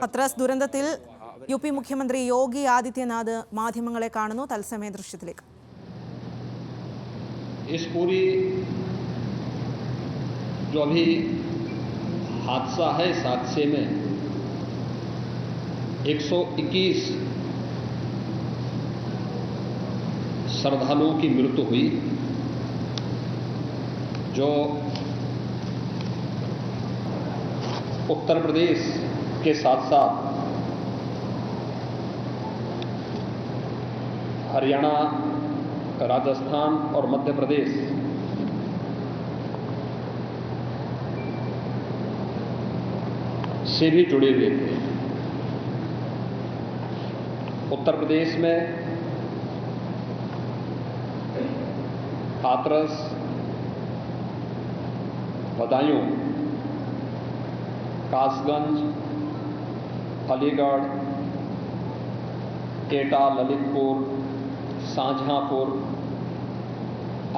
ഹത്രസ് ദുരന്തത്തിൽ യുപി മുഖ്യമന്ത്രി യോഗി ആദിത്യനാഥ് മാധ്യമങ്ങളെ കാണുന്നു. തത്സമയ ദൃശ്യത്തിലേക്ക്. इस पूरी जो अभी हादसा है, इस हादसे में 121 श्रद्धालुओं की मृत्यु हुई, जो उत्तर प्रदेश के साथ साथ हरियाणा, राजस्थान और मध्य प्रदेश से भी जुड़े हुए थे। उत्तर प्रदेश में हाथरस, बदायूं, कासगंज, अलीगढ़, एटा, ललितपुर, शाहजहांपुर,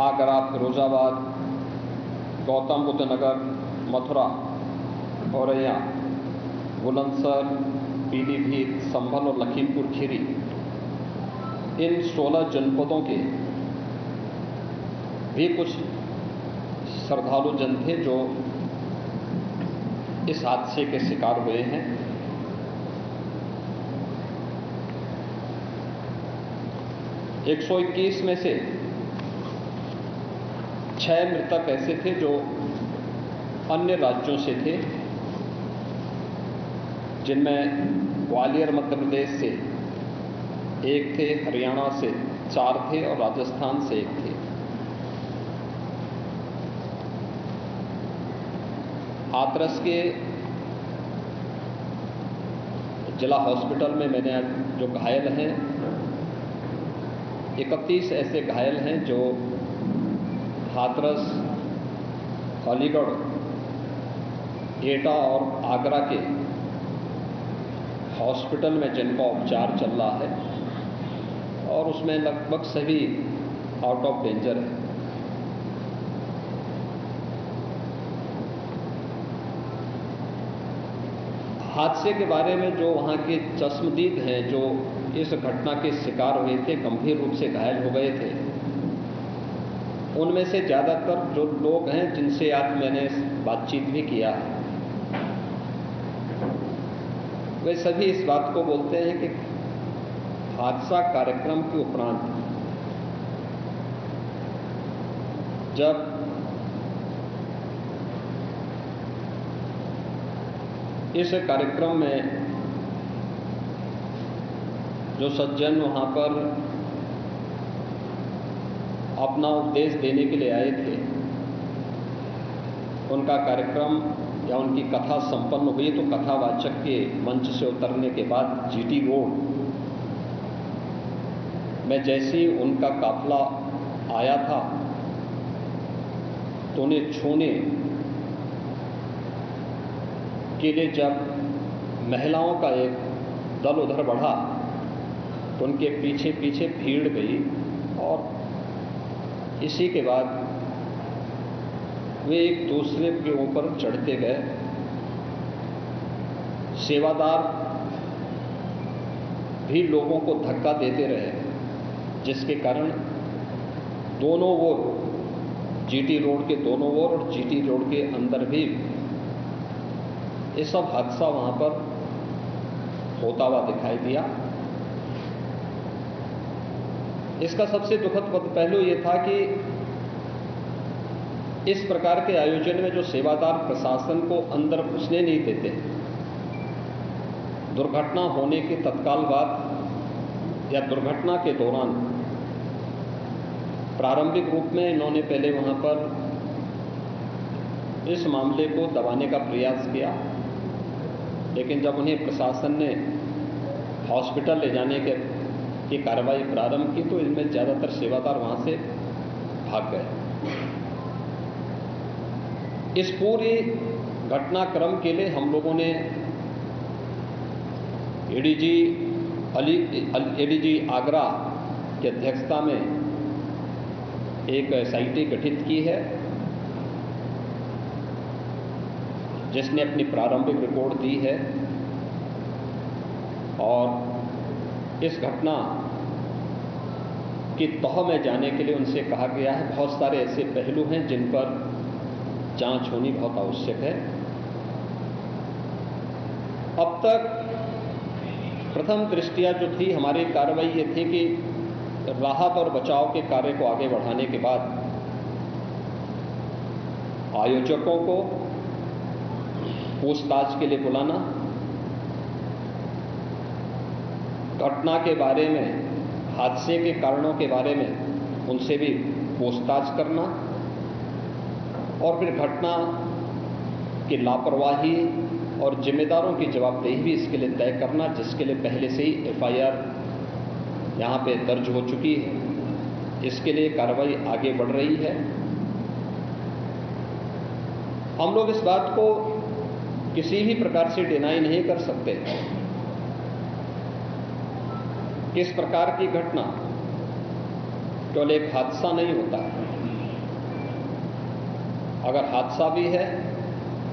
आगरा, फिरोजाबाद, गौतम बुद्ध नगर, मथुरा, औरैया, बुलंदशहर, पीलीभीत, संभल और लखीमपुर खीरी, इन 16 जनपदों के भी कुछ श्रद्धालु जन थे जो इस हादसे के शिकार हुए हैं। 121 में से 6 मृतक ऐसे थे जो अन्य राज्यों से थे, जिनमें ग्वालियर मध्य प्रदेश से 1 थे, हरियाणा से 4 थे और राजस्थान से 1 थे। हाथरस के जिला हॉस्पिटल में मैंने जो घायल हैं, 31 ऐसे घायल हैं जो हाथरस, अलीगढ़, एटा और आगरा के हॉस्पिटल में जिनका उपचार चल रहा है, और उसमें लगभग सभी आउट ऑफ डेंजर है। हादसे के बारे में जो वहाँ के चश्मदीद हैं, जो इस घटना के शिकार हुए थे, गंभीर रूप से घायल हो गए थे, उनमें से ज़्यादातर जो लोग हैं जिनसे आज मैंने बातचीत भी किया, वे सभी इस बात को बोलते हैं कि हादसा कार्यक्रम के उपरांत जब इस कार्यक्रम में जो सज्जन वहाँ पर अपना उपदेश देने के लिए आए थे, उनका कार्यक्रम या उनकी कथा संपन्न हुई तो कथावाचक के मंच से उतरने के बाद जीटी रोड में जैसे ही उनका काफिला आया था तो उन्हें छूने के लिए जब महिलाओं का एक दल उधर बढ़ा तो उनके पीछे पीछे भीड़ गई, और इसी के बाद वे एक दूसरे के ऊपर चढ़ते गए। सेवादार भी लोगों को धक्का देते रहे, जिसके कारण दोनों ओर, जीटी रोड के दोनों ओर और जीटी रोड के अंदर भी ये सब हादसा वहाँ पर होता हुआ दिखाई दिया। इसका सबसे दुखद पहलू ये था कि इस प्रकार के आयोजन में जो सेवादार प्रशासन को अंदर घुसने नहीं देते, दुर्घटना होने के तत्काल बाद या दुर्घटना के दौरान प्रारंभिक रूप में इन्होंने पहले वहाँ पर इस मामले को दबाने का प्रयास किया, लेकिन जब उन्हें प्रशासन ने हॉस्पिटल ले जाने की कार्रवाई प्रारंभ की तो इनमें ज़्यादातर सेवादार वहाँ से भाग गए। इस पूरी घटनाक्रम के लिए हम लोगों ने एडीजी आगरा की अध्यक्षता में एक एसआईटी गठित की है, जिसने अपनी प्रारंभिक रिपोर्ट दी है। और इस घटना की तह में जाने के लिए उनसे कहा गया है। बहुत सारे ऐसे पहलू हैं जिन पर जांच होनी बहुत आवश्यक है। अब तक प्रथम दृष्टया जो थी हमारी कार्रवाई ये थी कि राहत और बचाव के कार्य को आगे बढ़ाने के बाद आयोजकों को पूछताछ के लिए बुलाना, घटना के बारे में, हादसे के कारणों के बारे में उनसे भी पूछताछ करना और फिर घटना की लापरवाही और जिम्मेदारों की जवाबदेही भी इसके लिए तय करना, जिसके लिए पहले से ही एफआईआर यहाँ पे दर्ज हो चुकी है। इसके लिए कार्रवाई आगे बढ़ रही है। हम लोग इस बात को किसी भी प्रकार से डिनाई नहीं कर सकते। इस प्रकार की घटना केवल एक हादसा नहीं होता। अगर हादसा भी है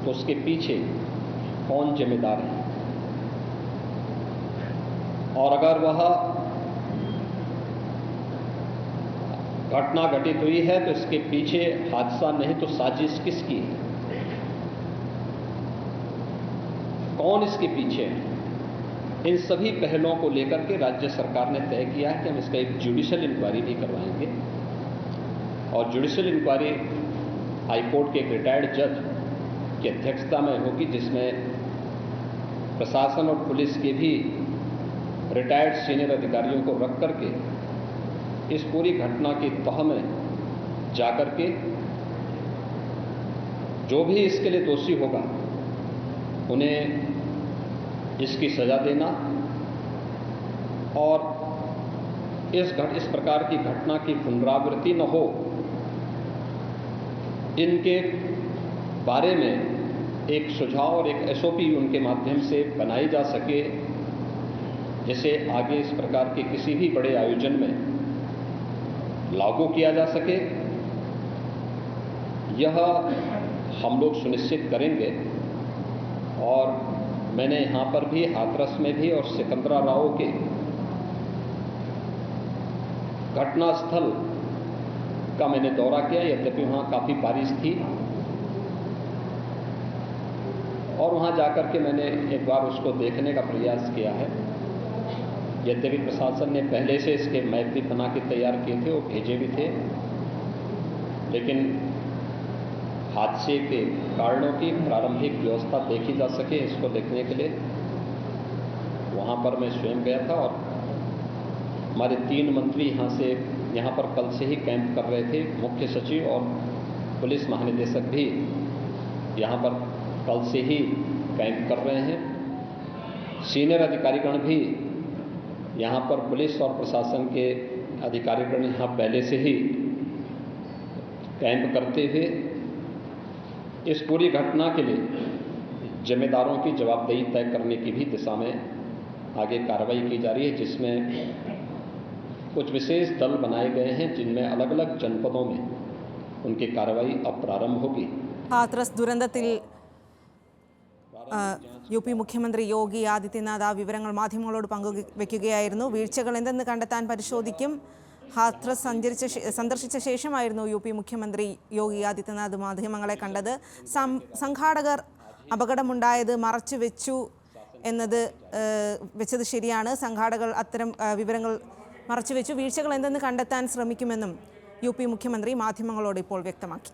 तो उसके पीछे कौन जिम्मेदार है, और अगर वह घटना घटित हुई है तो इसके पीछे हादसा नहीं तो साजिश किसकी है, कौन इसके पीछे है। इन सभी पहलुओं को लेकर के राज्य सरकार ने तय किया है कि हम इसका एक जुडिशियल इंक्वायरी भी करवाएंगे, और जुडिशियल इंक्वायरी हाईकोर्ट के एक रिटायर्ड जज की अध्यक्षता में होगी, जिसमें प्रशासन और पुलिस के भी रिटायर्ड सीनियर अधिकारियों को रख करके इस पूरी घटना की तह में जाकर के जो भी इसके लिए दोषी होगा उन्हें इसकी सजा देना, और इस प्रकार की घटना की पुनरावृत्ति न हो, इनके बारे में एक सुझाव और एक एसओपी उनके माध्यम से बनाई जा सके, जिसे आगे इस प्रकार के किसी भी बड़े आयोजन में लागू किया जा सके। यह हम लोग सुनिश्चित करेंगे। और मैंने यहाँ पर भी, हाथरस में भी और सिकंदराराव के घटनास्थल का मैंने दौरा किया, यद्यपि वहाँ काफ़ी बारिश थी, और वहाँ जाकर के मैंने एक बार उसको देखने का प्रयास किया है। यद्यपि प्रशासन ने पहले से इसके मैप भी बना के तैयार किए थे, वो भेजे भी थे, लेकिन हादसे के कारणों की प्रारंभिक व्यवस्था देखी जा सके, इसको देखने के लिए वहाँ पर मैं स्वयं गया था। और हमारे 3 मंत्री यहाँ पर कल से ही कैंप कर रहे थे। मुख्य सचिव और पुलिस महानिदेशक भी यहाँ पर कल से ही कैंप कर रहे हैं। सीनियर अधिकारीगण भी यहाँ पर, पुलिस और प्रशासन के अधिकारीगण यहाँ पहले से ही कैंप करते हुए इस पूरी घटना के लिए जिम्मेदारों की जवाबदेही तय करने की भी दिशा में आगे कार्रवाई की जा रही है, जिसमें कुछ विशेष दल बनाए गए हैं, जिनमें अलग अलग जनपदों में उनकी कार्रवाई अब प्रारंभ होगी। हाथरस दुरंतത്തിൽ യുപി മുഖ്യമന്ത്രി യോഗി ആദിത്യനാഥ് ആ വിവരങ്ങൾ മാധ്യമങ്ങളോട് പങ്കുവയ്ക്കുകയായിരുന്നു. വീഴ്ചകൾ എന്തെന്ന് കണ്ടെത്താൻ പരിശോധിക്കും. ഹാഥ്രസ് സന്ദർശിച്ച ശേഷമായിരുന്നു യുപി മുഖ്യമന്ത്രി യോഗി ആദിത്യനാഥ് മാധ്യമങ്ങളെ കണ്ടത്. സംഘാടകർ അപകടമുണ്ടായത് മറച്ചു വെച്ചത് ശരിയാണ്. സംഘാടകർ അത്തരം വിവരങ്ങൾ മറച്ചുവെച്ചു. വീഴ്ചകൾ എന്തെന്ന് കണ്ടെത്താൻ ശ്രമിക്കുമെന്നും യുപി മുഖ്യമന്ത്രി മാധ്യമങ്ങളോട് ഇപ്പോൾ വ്യക്തമാക്കി.